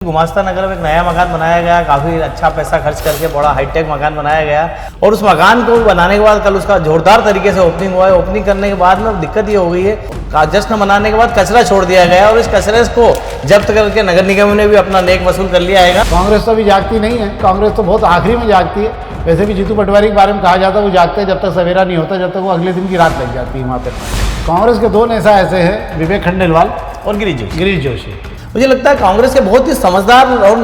गुमास्ता नगर में एक नया मकान बनाया गया, काफ़ी अच्छा पैसा खर्च करके बड़ा हाईटेक मकान बनाया गया और उस मकान को बनाने के बाद कल उसका जोरदार तरीके से ओपनिंग हुआ है। ओपनिंग करने के बाद में दिक्कत ये हो गई है, जश्न मनाने के बाद कचरा छोड़ दिया गया और इस कचरे को जब्त करके नगर निगम ने भी अपना नेक वसूल कर लिया है। कांग्रेस तो अभी जागती नहीं है, कांग्रेस तो बहुत आखिरी में जागती है। वैसे भी जीतू पटवारी के बारे में कहा जाता है वो जागते हैं जब तक सवेरा नहीं होता, जब तक वो अगले दिन की रात लग जाती है वहाँ पर। कांग्रेस के दो नेता ऐसे हैं, विवेक खंडेलवाल और गिरीश जोशी। मुझे लगता है कांग्रेस के बहुत ही समझदार और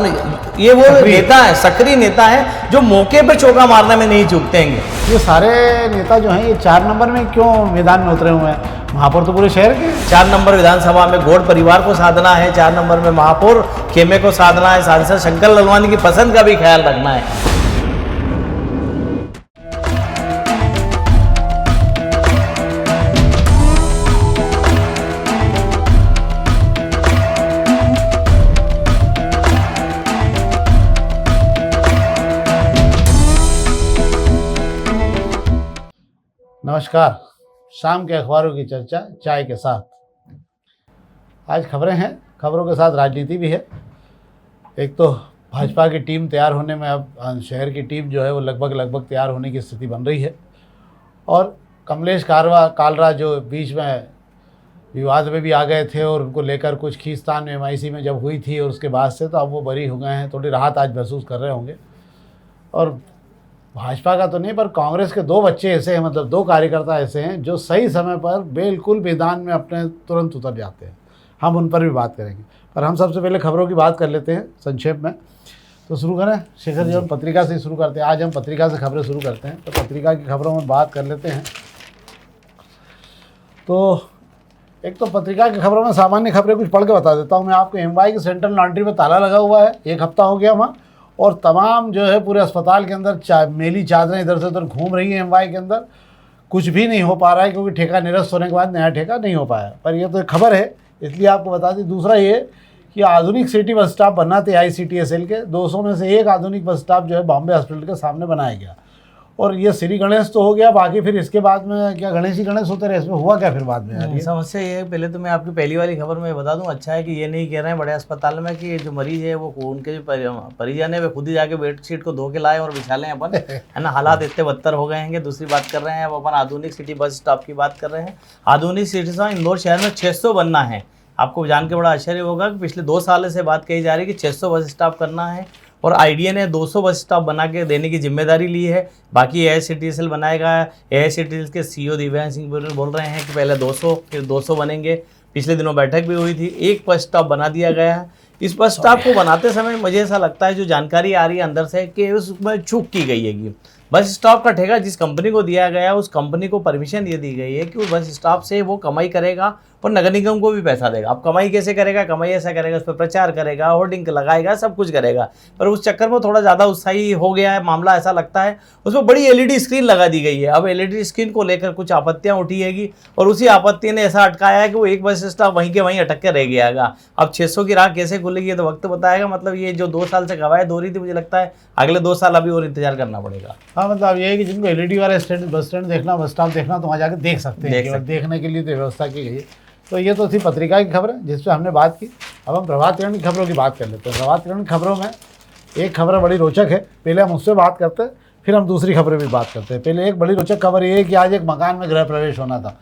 ये वो नेता है, सक्रिय नेता है जो मौके पर चौका मारने में नहीं चूकते हैं। ये सारे नेता जो हैं ये 4 नंबर में क्यों मैदान में उतरे हुए हैं? महापौर तो पूरे शहर के 4 नंबर विधानसभा में गौड़ परिवार को साधना है, 4 नंबर में महापौर खेमे को साधना है, सांसद शंकर ललवानी की पसंद का भी ख्याल रखना है। नमस्कार, शाम के अखबारों की चर्चा चाय के साथ। आज खबरें हैं, खबरों के साथ राजनीति भी है। एक तो भाजपा की टीम तैयार होने में, अब शहर की टीम जो है वो लगभग तैयार होने की स्थिति बन रही है और कमलेश कालरा जो बीच में विवाद में भी आ गए थे और उनको लेकर कुछ खींचतान MIC में जब हुई थी और उसके बाद से तो अब वो बरी हो गए हैं, थोड़ी राहत आज महसूस कर रहे होंगे। और भाजपा का तो नहीं पर कांग्रेस के 2 बच्चे ऐसे हैं, मतलब 2 कार्यकर्ता ऐसे हैं जो सही समय पर बिल्कुल मैदान में अपने तुरंत उतर जाते हैं। हम उन पर भी बात करेंगे, पर हम सबसे पहले खबरों की बात कर लेते हैं संक्षेप में। तो शुरू करें शेखर जी, हम पत्रिका से शुरू करते हैं। आज हम पत्रिका से खबरें शुरू करते हैं, तो पत्रिका की खबरों में बात कर लेते हैं। तो एक तो पत्रिका की खबरों में सामान्य खबरें कुछ पढ़ के बता देता हूँ मैं आपको। MY की सेंट्रल लॉन्ड्री में ताला लगा हुआ है, 1 हफ्ता हो गया वहाँ, और तमाम जो है पूरे अस्पताल के अंदर मेली चादरें इधर से उधर घूम रही हैं। MY के अंदर कुछ भी नहीं हो पा रहा है क्योंकि ठेका निरस्त होने के बाद नया ठेका नहीं हो पाया। पर ये तो एक खबर है, इसलिए आपको बता दी। दूसरा ये कि आधुनिक सिटी बस स्टॉप बनना थे ICTSL के 200 में से 1 आधुनिक बस स्टॉप जो है बॉम्बे हॉस्पिटल के सामने बनाया गया। और ये श्री गणेश तो हो गया, बाकी फिर इसके बाद में क्या गणेश ही गणेश होते रहे, इसमें हुआ क्या फिर बाद में? समस्या ये है, पहले तो मैं आपकी पहली वाली खबर में बता दूं, अच्छा है कि ये नहीं कह रहे हैं बड़े अस्पताल में कि जो मरीज है वो उनके जो परिजन है वे खुद ही जाके बेडशीट को धो के लाए और बिछा लें अपन, है ना। हालात इतने बदतर हो गए हैं। दूसरी बात कर रहे हैं अब अपन आधुनिक सिटी बस स्टॉप की बात कर रहे हैं। आधुनिक सिटी से इंदौर शहर में 600 बनना है। आपको जान के बड़ा आश्चर्य होगा कि पिछले 2 साल से बात कही जा रही है कि 600 बस स्टॉप करना है और IDA ने 200 बस स्टॉप बना के देने की जिम्मेदारी ली है। बाकी AICTSL बनाएगा। AICTSL के CEO दिव्यांग सिंह बोल रहे हैं कि पहले 200 फिर 200 बनेंगे। पिछले दिनों बैठक भी हुई थी, 1 बस स्टॉप बना दिया गया है। इस बस स्टॉप को बनाते समय मुझे ऐसा लगता है, जो जानकारी आ रही है अंदर से, कि उसमें चूक की गई है कि बस स्टॉप का ठेका जिस कंपनी को दिया गया है उस कंपनी को परमिशन ये दी गई है कि वो बस स्टॉप से वो कमाई करेगा और नगर निगम को भी पैसा देगा। अब कमाई कैसे करेगा? कमाई ऐसा करेगा, उस पर प्रचार करेगा, होर्डिंग लगाएगा, सब कुछ करेगा। पर उस चक्कर में थोड़ा ज़्यादा उत्साही हो गया है मामला, ऐसा लगता है। उसमें बड़ी LED स्क्रीन लगा दी गई है। अब LED स्क्रीन को लेकर कुछ आपत्तियाँ उठी हैगी और उसी आपत्ति ने ऐसा अटकाया है कि वो 1 बस स्टॉप वहीं के वहीं अटक के रह गया। अब 600 की राह कैसे खुलेगी ये तो वक्त बताएगा। मतलब ये जो 2 साल से कवायद हो रही थी, मुझे लगता है अगले 2 साल अभी और इंतजार करना पड़ेगा। हाँ, मतलब ये है कि जिनको LED वाला बस स्टैंड देखना, बस स्टॉप देखना, तो वहाँ जाकर देख सकते हैं। देखने के लिए तो व्यवस्था की गई है। तो ये तो थी पत्रिका की खबर जिस पर हमने बात की। अब हम प्रभात किरण की खबरों की बात कर लेते हैं। प्रभात किरण की खबरों में एक खबर बड़ी रोचक है। पहले हम उससे बात करते हैं, फिर हम दूसरी खबरें भी बात करते हैं। पहले एक बड़ी रोचक खबर ये है कि आज एक मकान में गृह प्रवेश होना था।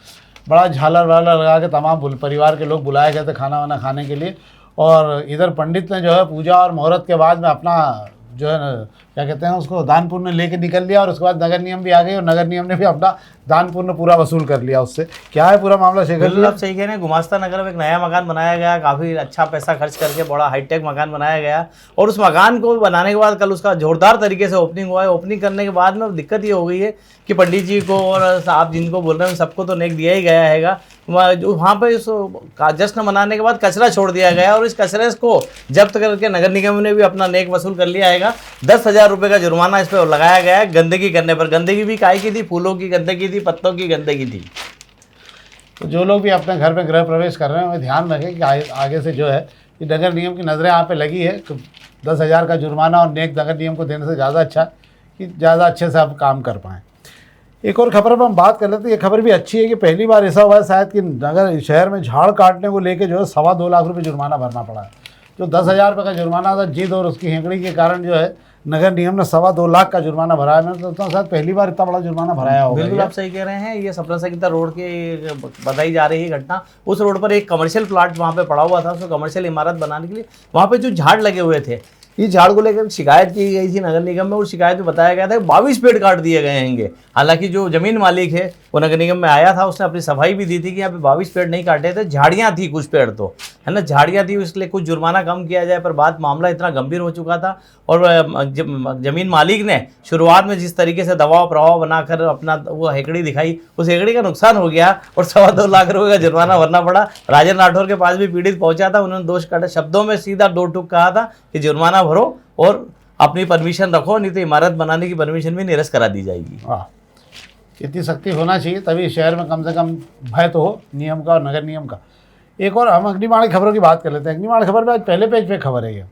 बड़ा झालर वालर लगा के तमाम परिवार के लोग बुलाए गए थे खाना वाना खाने के लिए। और इधर पंडित ने जो है पूजा और मुहूर्त के बाद में अपना जो है ना, क्या कहते हैं उसको, दान पुण्य लेके निकल लिया। और उसके बाद नगर निगम भी आ गई और नगर निगम ने भी अपना दान पुण्य पूरा वसूल कर लिया उससे। क्या है पूरा मामला शेखर जी? आप सही कह रहे हैं। गुमास्ता नगर में एक नया मकान बनाया गया, काफ़ी अच्छा पैसा खर्च करके बड़ा हाईटेक मकान बनाया गया और उस मकान को बनाने के बाद कल उसका जोरदार तरीके से ओपनिंग हुआ है। ओपनिंग करने के बाद में दिक्कत ये हो गई है कि पंडित जी को और आप जिनको बोल रहे हैं सबको तो नेक दिया ही गया हैगा। वहाँ पर इस जश्न मनाने के बाद कचरा छोड़ दिया गया और इस कचरे को जब्त करके नगर निगम ने भी अपना नेक वसूल कर लिया हैगा। 10,000 रुपये का जुर्माना इस पर लगाया गया है गंदगी करने पर। गंदगी भी काहे की थी? फूलों की गंदगी थी, पत्तों की गंदगी थी। तो जो लोग भी अपने घर में गृह प्रवेश कर रहे हैं वो ध्यान रखें कि आगे से जो है कि नगर निगम की नज़रें यहाँ पे लगी है। 10,000 का जुर्माना और नेक नगर निगम को देने से ज़्यादा अच्छा कि ज़्यादा अच्छे से आप काम कर पाएँ। एक और खबर पर हम बात कर लेते हैं। ये खबर भी अच्छी है कि पहली बार ऐसा हुआ है शायद कि नगर शहर में झाड़ काटने को लेके जो है 2.25 लाख रुपए जुर्माना भरना पड़ा है। जो 10,000 रुपये का जुर्माना था जिद और उसकी हेकड़ी के कारण जो है नगर निगम ने 2.25 लाख का जुर्माना भरा है। मैंने तो शायद पहली बार इतना बड़ा जुर्माना भराया होगा। बिल्कुल आप सही कह रहे हैं। ये सपना संगीता रोड की बताई जा रही है घटना। उस रोड पर एक कमर्शियल प्लाट वहाँ पे पड़ा हुआ था, उसको कमर्शियल इमारत बनाने के लिए वहाँ पे जो झाड़ लगे हुए थे, इस झाड़ को लेकर शिकायत की गई थी नगर निगम में, और शिकायत में बताया गया था कि 22 पेड़ काट दिए गए हैं। हालांकि जो जमीन मालिक है वो नगर निगम में आया था, उसने अपनी सफाई भी दी थी कि यहाँ पे 22 पेड़ नहीं काटे थे, झाड़ियाँ थी कुछ पेड़, तो है ना, झाड़ियाँ थी, इसलिए कुछ जुर्माना कम किया जाए। पर बात मामला इतना गंभीर हो चुका था और जमीन मालिक ने शुरुआत में जिस तरीके से दबाव प्रभाव बनाकर अपना वो हेकड़ी दिखाई, उस हेकड़ी का नुकसान हो गया और 2.25 लाख रुपये का जुर्माना भरना पड़ा। राजन राठौर के पास भी पीड़ित पहुंचा था, उन्होंने दोष काटे शब्दों में सीधा 2 टूक कहा था कि जुर्माना भरो और अपनी परमिशन रखो, नहीं तो इमारत बनाने की परमिशन भी निरस्त करा दी जाएगी। इतनी सख्ती होना चाहिए, तभी शहर में कम से कम भय तो हो नियम का और नगर नियम का। एक और हम अग्निबाण की खबरों की बात कर लेते हैं। अग्निबाण खबर में आज पहले पेज पे खबर है ये,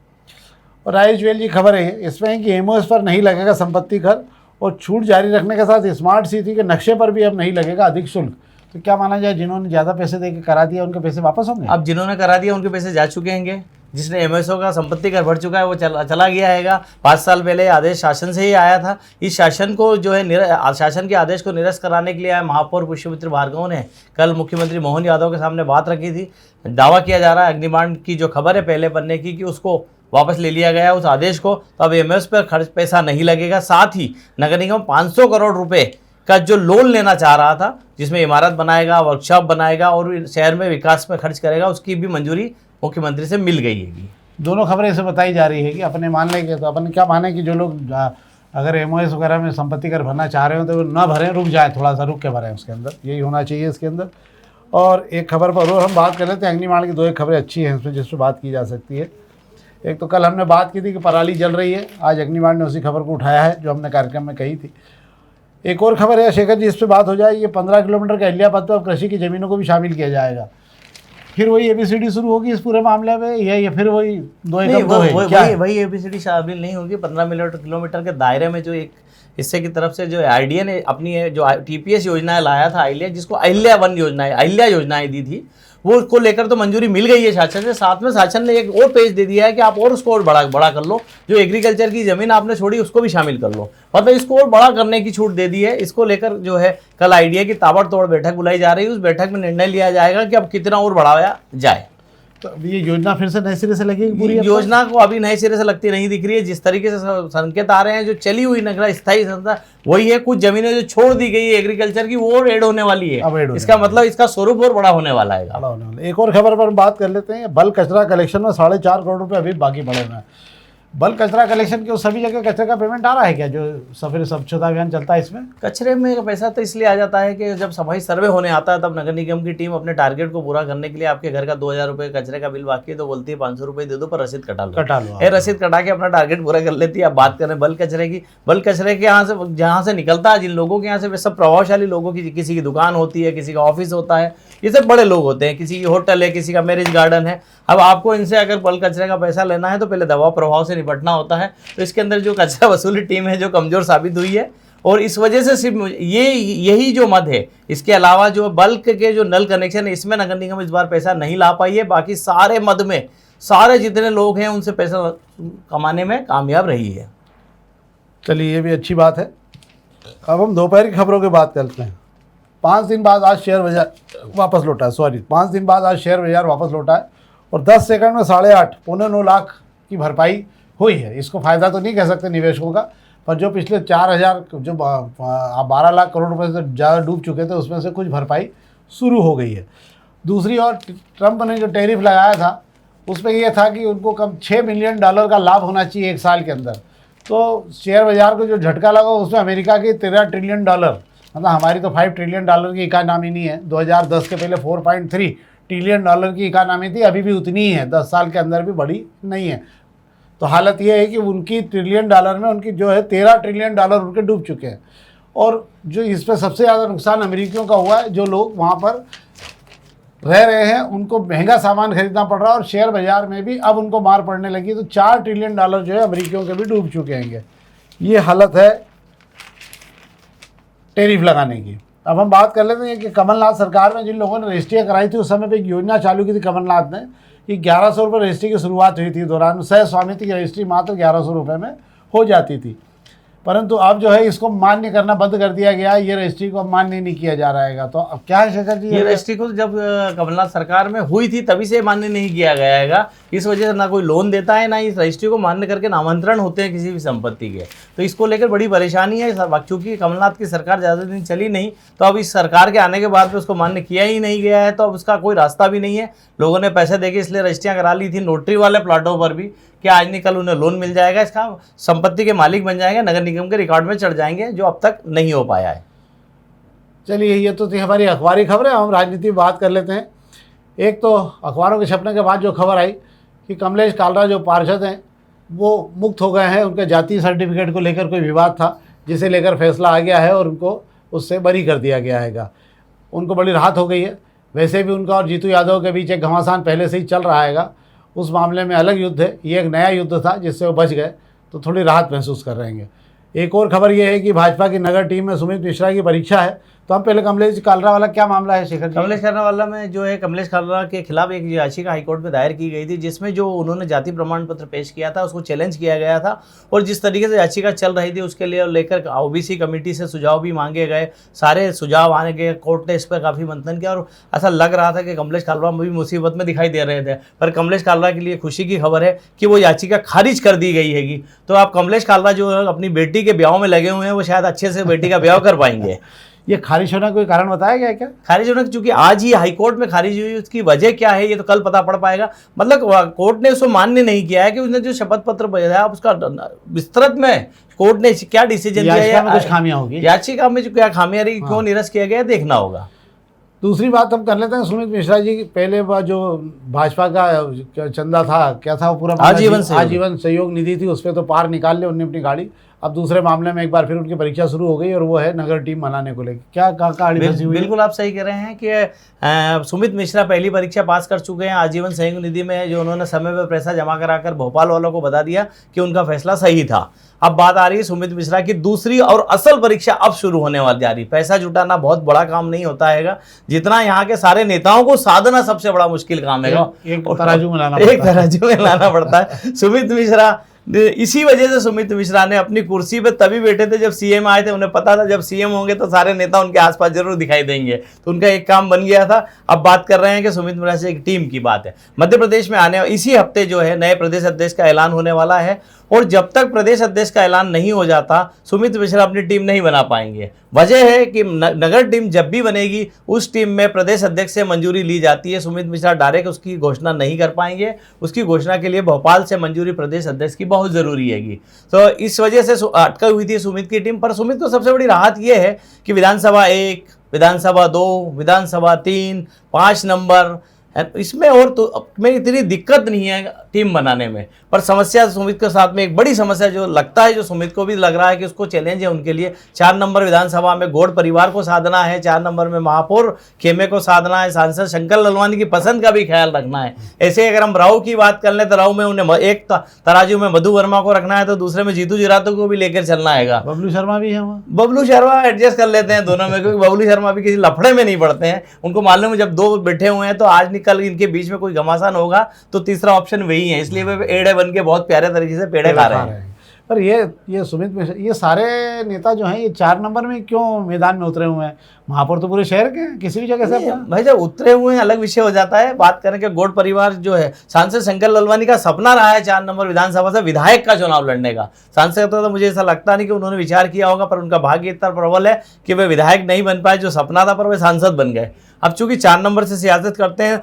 और राजेश जुएल जी खबर है इसमें है कि एमओएस पर नहीं लगेगा संपत्ति कर, और छूट जारी रखने के साथ स्मार्ट सिटी के नक्शे पर भी अब नहीं लगेगा अधिक शुल्क। तो क्या माना जाए, जिन्होंने ज़्यादा पैसे दे के करा दिया उनके पैसे वापस होंगे? अब जिन्होंने करा दिया उनके पैसे जा चुके हैं। जिसने एमएसओ का संपत्ति कर भर चुका है वो चला गया है। 5 साल पहले आदेश शासन से ही आया था। इस शासन को जो है शासन के आदेश को निरस्त कराने के लिए महापौर पुष्पमित्र भार्गव ने कल मुख्यमंत्री मोहन यादव के सामने बात रखी थी। दावा किया जा रहा है अग्निबाण की जो खबर है पहले पन्ने की कि उसको वापस ले लिया गया उस आदेश को। तो अब एमएस पर खर्च पैसा नहीं लगेगा। साथ ही नगर निगम 500 करोड़ रुपए का जो लोन लेना चाह रहा था, जिसमें इमारत बनाएगा, वर्कशॉप बनाएगा और शहर में विकास में खर्च करेगा, उसकी भी मंजूरी मुख्यमंत्री से मिल गई है। दोनों खबरें ऐसे बताई जा रही है कि अपने मान लेंगे तो अपन क्या माने कि जो लोग अगर एमओएस वगैरह में संपत्ति कर भरना चाह रहे हो तो वो ना भरें, रुक जाए, थोड़ा सा रुक के भरें उसके अंदर, यही होना चाहिए इसके अंदर। और एक खबर पर और हम बात कर लेते हैं अग्निबाण की। 2 खबरें अच्छी हैं इसमें जिस पर बात की जा सकती है। एक तो कल हमने बात की थी कि पराली जल रही है, आज अग्निबाण ने उसी खबर को उठाया है जो हमने कार्यक्रम में कही थी। एक और खबर है शेखर जी, इस पर बात हो जाए, ये 15 किलोमीटर के अहिल्या पथ पर कृषि की ज़मीनों को भी शामिल किया जाएगा। फिर वही एबीसीडी शुरू होगी इस पूरे मामले में, या फिर वही 2 एकड़ वही एबीसीडी शामिल नहीं होगी। 15 किलोमीटर के दायरे में जो एक हिस्से की तरफ से जो आईडीए ने अपनी जो टीपीएस योजनाएं लाया था अहिल्या, जिसको अहिल्या 1 योजनाएं, अहिल्या योजनाएं दी थी, वो को लेकर तो मंजूरी मिल गई है शासन से। साथ में शासन ने एक और पेज दे दिया है कि आप और उसको और बड़ा कर लो, जो एग्रीकल्चर की ज़मीन आपने छोड़ी उसको भी शामिल कर लो, मतलब इसको और बड़ा करने की छूट दे दी है। इसको लेकर जो है कल आईडीए की ताबड़तोड़ बैठक बुलाई जा रही है। उस बैठक में निर्णय लिया जाएगा कि अब कितना और बढ़ाया जाए। तो ये योजना फिर से नए सिरे से लगेगी पूरी? योजना को अभी नए सिरे से लगती नहीं दिख रही है। जिस तरीके से संकेत आ रहे हैं, जो चली हुई नगरा स्थायी संस्था वही है, कुछ जमीनें जो छोड़ दी गई है एग्रीकल्चर की वो और ऐड होने वाली है। इसका मतलब इसका स्वरूप और बड़ा होने वाला है। एक और खबर पर बात कर लेते हैं। बल्क कचरा कलेक्शन में 4.5 करोड़ रुपए अभी बाकी पड़े हुए हैं। बल्क कचरा कलेक्शन के सभी जगह कचरे का पेमेंट आ रहा है क्या, जो फिर स्वच्छता अभियान चलता है इसमें? कचरे में पैसा तो इसलिए आ जाता है कि जब सफाई सर्वे होने आता है तब नगर निगम की टीम अपने टारगेट को पूरा करने के लिए, आपके घर का 2,000 रुपये कचरे का बिल बाकी है तो बोलती है 500 रुपये दे दो पर रसीद कटा लो। रसीद कटा के अपना टारगेट पूरा कर लेती है। अब बात करें बल्क कचरे की, बल्क कचरे के यहाँ से जहाँ से निकलता है, जिन लोगों के यहाँ से, वे सब प्रभावशाली लोगों की, किसी की दुकान होती है, किसी का ऑफिस होता है, ये सब बड़े लोग होते हैं, किसी की होटल है, किसी का मैरिज गार्डन है। अब आपको इनसे अगर बल्क कचरे का पैसा लेना है तो पहले दबाव प्रभाव से निपटना होता है। तो इसके अंदर जो कचरा वसूली टीम है जो कमज़ोर साबित हुई है, और इस वजह से सिर्फ यही जो मद है, इसके अलावा जो बल्क के जो नल कनेक्शन है इसमें नगर निगम इस बार पैसा नहीं ला पाई है। बाकी सारे मद में सारे जितने लोग हैं उनसे पैसा कमाने में कामयाब रही है। चलिए ये भी अच्छी बात है। अब हम दोपहर की खबरों की बात करते हैं। 5 दिन बाद आज शेयर बाजार वापस लौटा है। 5 दिन बाद आज शेयर बाजार वापस लौटा है और 10 सेकंड में 8.5 पौने 9 लाख की भरपाई हुई है। इसको फ़ायदा तो नहीं कह सकते निवेशकों का, पर जो पिछले 4,000 जो 12 लाख करोड़ रुपए से ज़्यादा डूब चुके थे उसमें से कुछ भरपाई शुरू हो गई है। दूसरी ओर ट्रंप ने जो टैरिफ लगाया था उसमें यह था कि उनको कम $6 मिलियन का लाभ होना चाहिए 1 साल के अंदर। तो शेयर बाज़ार को जो झटका लगा उसमें अमेरिका के $13 ट्रिलियन, मतलब हमारी तो $5 ट्रिलियन की इकानमी नहीं है। 2010 के पहले $4.3 ट्रिलियन की इकानमी थी, अभी भी उतनी ही है, 10 साल के अंदर भी बड़ी नहीं है। तो हालत यह है कि उनकी ट्रिलियन डॉलर में उनकी जो है $13 ट्रिलियन उनके डूब चुके हैं। और जो इस पर सबसे ज़्यादा नुकसान अमेरिकियों का हुआ है, जो लोग वहाँ पर रह रहे हैं उनको महंगा सामान खरीदना पड़ रहा है और शेयर बाज़ार में भी अब उनको मार पड़ने लगी। तो $4 ट्रिलियन जो है अमेरिकियों के भी डूब चुके हैं। ये हालत है टैरिफ लगाने की। अब हम बात कर लेते हैं कि कमलनाथ सरकार में जिन लोगों ने रजिस्ट्रियाँ कराई थी उस समय पे एक योजना चालू की थी कमलनाथ ने कि 1100 रुपये रजिस्ट्री की शुरुआत हुई थी दौरान, सह स्वामित्व की रजिस्ट्री मात्र 1100 रुपये में हो जाती थी, परंतु अब जो है इसको मान्य करना बंद कर दिया गया है, ये रजिस्ट्री को अब मान्य नहीं किया जा रहेगा। तो अब क्या है शेखर जी, ये रजिस्ट्री को जब कमलनाथ सरकार में हुई थी तभी से मान्य नहीं किया गया है। इस वजह से ना कोई लोन देता है, ना इस रजिस्ट्री को मान्य करके नामांतरण होते हैं किसी भी संपत्ति के। तो इसको लेकर बड़ी परेशानी है। चूंकि कमलनाथ की सरकार ज़्यादा दिन चली नहीं, तो अब इस सरकार के आने के बाद उसको मान्य किया ही नहीं गया है, तो अब उसका कोई रास्ता भी नहीं है। लोगों ने पैसे देके इसलिए रजिस्ट्रियाँ करा ली थी नोटरी वाले प्लाटों पर भी, कि आज नहीं कल उन्हें लोन मिल जाएगा, इसका संपत्ति के मालिक बन जाएंगे, नगर निगम के रिकॉर्ड में चढ़ जाएंगे, जो अब तक नहीं हो पाया है। चलिए, ये तो थी हमारी अखबारी खबर है। हम राजनीति में बात कर लेते हैं। एक तो अखबारों के छपने के बाद जो खबर आई कि कमलेश कालरा जो पार्षद हैं वो मुक्त हो गए हैं। उनके जातीय सर्टिफिकेट को लेकर कोई विवाद था, जिसे लेकर फैसला आ गया है और उनको उससे बरी कर दिया गया है। उनको बड़ी राहत हो गई है। वैसे भी उनका और जीतू यादव के बीच एक घमासान पहले से ही चल रहा है, उस मामले में अलग युद्ध है, ये एक नया युद्ध था जिससे वो बच गए, तो थोड़ी राहत महसूस कर रहे हैं। एक और खबर ये है कि भाजपा की नगर टीम में सुमित मिश्रा की परीक्षा है। तो हम पहले कमलेश कालरा वाला क्या मामला है शेखर जी? कमलेश कालरा वाला में जो है, कमलेश कालरा के खिलाफ एक याचिका हाईकोर्ट में दायर की गई थी, जिसमें जो उन्होंने जाति प्रमाण पत्र पेश किया था उसको चैलेंज किया गया था। और जिस तरीके से याचिका चल रही थी उसके लिए लेकर ओबीसी कमेटी से सुझाव भी मांगे गए, सारे सुझाव आने के, कोर्ट ने इस पर काफ़ी मंथन किया और ऐसा लग रहा था कि कमलेश कालरा भी मुसीबत में दिखाई दे रहे थे। पर कमलेश कालरा के लिए खुशी की खबर है कि वो याचिका खारिज कर दी गई हैगी। तो आप कमलेश कालरा जो है अपनी बेटी के ब्याह में लगे हुए हैं, वो शायद अच्छे से बेटी का ब्याह कर पाएंगे। ये खारिज होना कोई कारण बताया गया क्या? खारिज होने चूंकि आज ही हाईकोर्ट में खारिज हुई, उसकी वजह क्या है ये तो कल पता पड़ पाएगा। मतलब कोर्ट ने उसको मान्य नहीं किया है कि उसने जो शपथ पत्र भेजा उसका विस्तृत में कोर्ट ने क्या डिसीजन लिया है, कुछ खामियां होगी, याचिका में जो क्या खामियां रही, क्यों निरस्त किया गया, देखना होगा। दूसरी बात हम कर लेते हैं सुमित मिश्रा जी की। पहले वह जो भाजपा का चंदा था, क्या था वो पूरा, आजीवन सहयोग निधि थी, उस पर तो पार निकाल ले उन्होंने अपनी गाड़ी। अब दूसरे मामले में एक बार फिर उनकी परीक्षा शुरू हो गई और वो है नगर टीम बनाने को लेकर। क्या कहानी फंसी हुई? बिल्कुल आप सही कह रहे हैं कि सुमित मिश्रा पहली परीक्षा पास कर चुके हैं आजीवन सहयोग निधि में, जो उन्होंने समय पर पैसा जमा कराकर भोपाल वालों को बता दिया कि उनका फैसला सही था। अब बात आ रही है सुमित मिश्रा की दूसरी और असल परीक्षा अब शुरू होने वाली जा रही। पैसा जुटाना बहुत बड़ा काम नहीं होता है, जितना यहाँ के सारे नेताओं को साधना सबसे बड़ा मुश्किल काम है। एक तराजू में लाना पड़ता है। सुमित मिश्रा, इसी वजह से सुमित मिश्रा ने अपनी कुर्सी पे तभी बैठे थे जब सीएम आए थे। उन्हें पता था जब सीएम होंगे तो सारे नेता उनके आसपास जरूर दिखाई देंगे, तो उनका एक काम बन गया था। अब बात कर रहे हैं कि सुमित मिश्रा से एक टीम की बात है। मध्य प्रदेश में आने इसी हफ्ते जो है नए प्रदेश अध्यक्ष का ऐलान होने वाला है, और जब तक प्रदेश अध्यक्ष का ऐलान नहीं हो जाता सुमित मिश्रा अपनी टीम नहीं बना पाएंगे। वजह है कि नगर टीम जब भी बनेगी उस टीम में प्रदेश अध्यक्ष से मंजूरी ली जाती है। सुमित मिश्रा डायरेक्ट उसकी घोषणा नहीं कर पाएंगे, उसकी घोषणा के लिए भोपाल से मंजूरी प्रदेश अध्यक्ष की बहुत ज़रूरी हैगी। तो इस वजह से अटकी हुई थी सुमित की टीम। पर सुमित को सबसे बड़ी राहत ये है कि विधानसभा 1, विधानसभा 2, विधानसभा 3, 5 नंबर इसमें और तो में इतनी दिक्कत नहीं है टीम बनाने में। पर समस्या सुमित के साथ में एक बड़ी समस्या जो लगता है, जो सुमित को भी लग रहा है कि उसको चैलेंज है उनके लिए, 4 नंबर विधानसभा में गौड़ परिवार को साधना है, 4 नंबर में महापौर खेमे को साधना है, सांसद शंकर ललवानी की पसंद का भी ख्याल रखना है। ऐसे अगर हम राव की बात कर लें तो राव में उन्हें एक तराजू में मधु वर्मा को रखना है, तो दूसरे में जीतू जिरातू को भी लेकर चलना है। बबलू शर्मा भी है वहाँ, बबलू शर्मा एडजस्ट कर लेते हैं दोनों में, क्योंकि बबलू शर्मा भी किसी लफड़े में नहीं पड़ते हैं। उनको मालूम है जब 2 बैठे हुए हैं तो आज निकल इनके बीच में कोई घमासान होगा तो तीसरा ऑप्शन वही है, इसलिए वे एड़े बन के बहुत प्यारे तरीके से पेड़े खा रहे हैं। पर ये सुमित मिश्रा, ये सारे नेता जो हैं ये 4 नंबर में क्यों मैदान में उतरे हुए हैं? महापौर तो पूरे शहर के हैं, किसी भी जगह से भाई जब उतरे हुए हैं अलग विषय हो जाता है। बात करें कि गौड़ परिवार जो है, सांसद शंकर ललवानी का सपना रहा है 4 नंबर विधानसभा से विधायक का चुनाव लड़ने का। सांसद तो मुझे ऐसा लगता नहीं कि उन्होंने विचार किया होगा, पर उनका भाग्य इतना प्रबल है कि वे विधायक नहीं बन पाए, जो सपना था, पर वे सांसद बन गए। अब चूंकि 4 नंबर से सियासत करते हैं,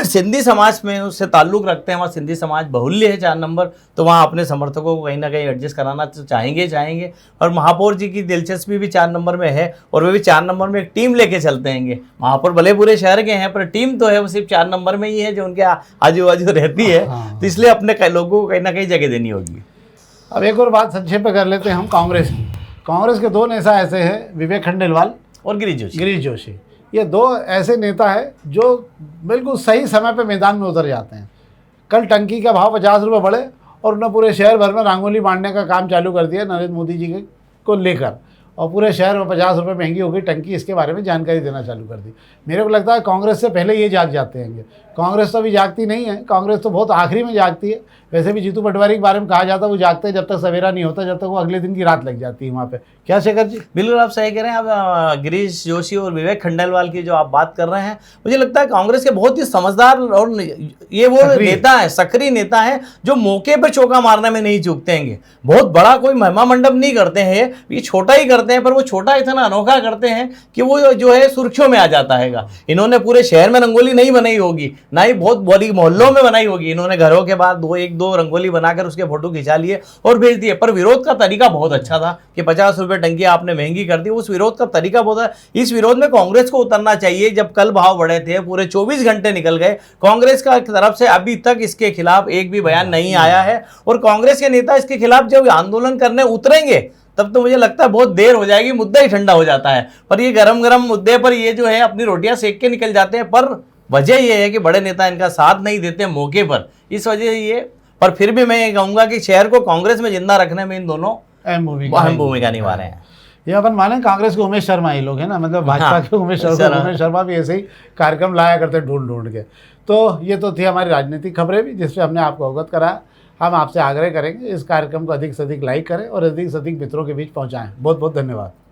सिंधी समाज में उससे ताल्लुक़ रखते हैं, वहाँ सिंधी समाज बहुल्य है 4 नंबर, तो वहाँ अपने समर्थकों को कहीं ना कहीं एडजस्ट कराना तो चाहेंगे। और महापौर जी की दिलचस्पी भी 4 नंबर में है, और वे भी 4 नंबर में एक टीम लेके चलते हैं। महापौर भले पूरे शहर के हैं, पर टीम तो है वो सिर्फ 4 नंबर में ही है जो उनके आजू बाजू रहती है। तो इसलिए अपने लोगों को कहीं ना कहीं जगह देनी होगी। अब एक और बात संक्षेप में कर लेते हैं हम कांग्रेस के 2 नेता ऐसे हैं, विवेक खंडेलवाल और गिरीश जोशी। ये 2 ऐसे नेता हैं जो बिल्कुल सही समय पे मैदान में उतर जाते हैं। कल टंकी का भाव 50 रुपये बढ़े और उन्होंने पूरे शहर भर में रंगोली बांटने का काम चालू कर दिया नरेंद्र मोदी जी को लेकर, और पूरे शहर में 50 रुपये महंगी हो गई टंकी, इसके बारे में जानकारी देना चालू कर दी। मेरे को लगता है कांग्रेस से पहले ये जाग जाते हैं। कांग्रेस तो अभी जागती नहीं है, कांग्रेस तो बहुत आखिरी में जागती है। वैसे भी जीतू पटवारी के बारे में कहा जाता है वो जागते हैं जब तक सवेरा नहीं होता, जब तक वो अगले दिन की रात लग जाती है वहाँ पे। क्या शेखर जी? बिल्कुल आप सही कह रहे हैं। आप गिरीश जोशी और विवेक खंडेलवाल की जो आप बात कर रहे हैं, मुझे लगता है कांग्रेस के बहुत ही समझदार और ये वो नेता है, सक्रिय नेता है, जो मौके पर चौका मारने में नहीं चूकते हैं। बहुत बड़ा कोई महिमा मंडप नहीं करते हैं, ये छोटा ही करते हैं, पर वो छोटा इतना अनोखा करते हैं कि वो जो है सुर्खियों में आ जाता है। इन्होंने पूरे शहर में रंगोली नहीं बनाई होगी, ना ही बहुत बड़ी मोहल्लों में बनाई होगी, इन्होंने घरों के बाद एक दो रंगोली बनाकर उसके फोटो खिंचा लिए और भेज दिए। पर विरोध का तरीका बहुत अच्छा था कि 50 रुपए टंकी आपने महंगी कर दी, उस विरोध का तरीका बहुत है। इस विरोध में कांग्रेस को उतरना चाहिए। जब कल भाव बढ़े थे, पूरे 24 घंटे निकल गए, कांग्रेस का तरफ से अभी तक इसके खिलाफ एक भी बयान नहीं आया है। और कांग्रेस के नेता इसके खिलाफ जब आंदोलन करने उतरेंगे तब तो मुझे लगता है बहुत देर हो जाएगी, मुद्दा ही ठंडा हो जाता है। पर ये गरम गरम मुद्दे पर ये जो है अपनी रोटियां सेक के निकल जाते हैं। पर वजह ये है कि बड़े नेता इनका साथ नहीं देते मौके पर, इस वजह से ये। पर फिर भी मैं ये कहूंगा कि शहर को कांग्रेस में जिंदा रखने में इन दोनों अहम भूमिका निभा रहे हैं। ये अपन माने कांग्रेस के उमेश शर्मा ही लोग हैं ना, मतलब भाजपा के उमेश शर्मा भी ऐसे ही कार्यक्रम लाया करते ढूंढ ढूंढ के। तो ये तो थी हमारी राजनीतिक खबरें भी, जिससे हमने आपको अवगत कराया। हम आपसे आग्रह करेंगे इस कार्यक्रम को अधिक से अधिक लाइक करें और अधिक से अधिक मित्रों के बीच पहुंचाएं। बहुत बहुत धन्यवाद।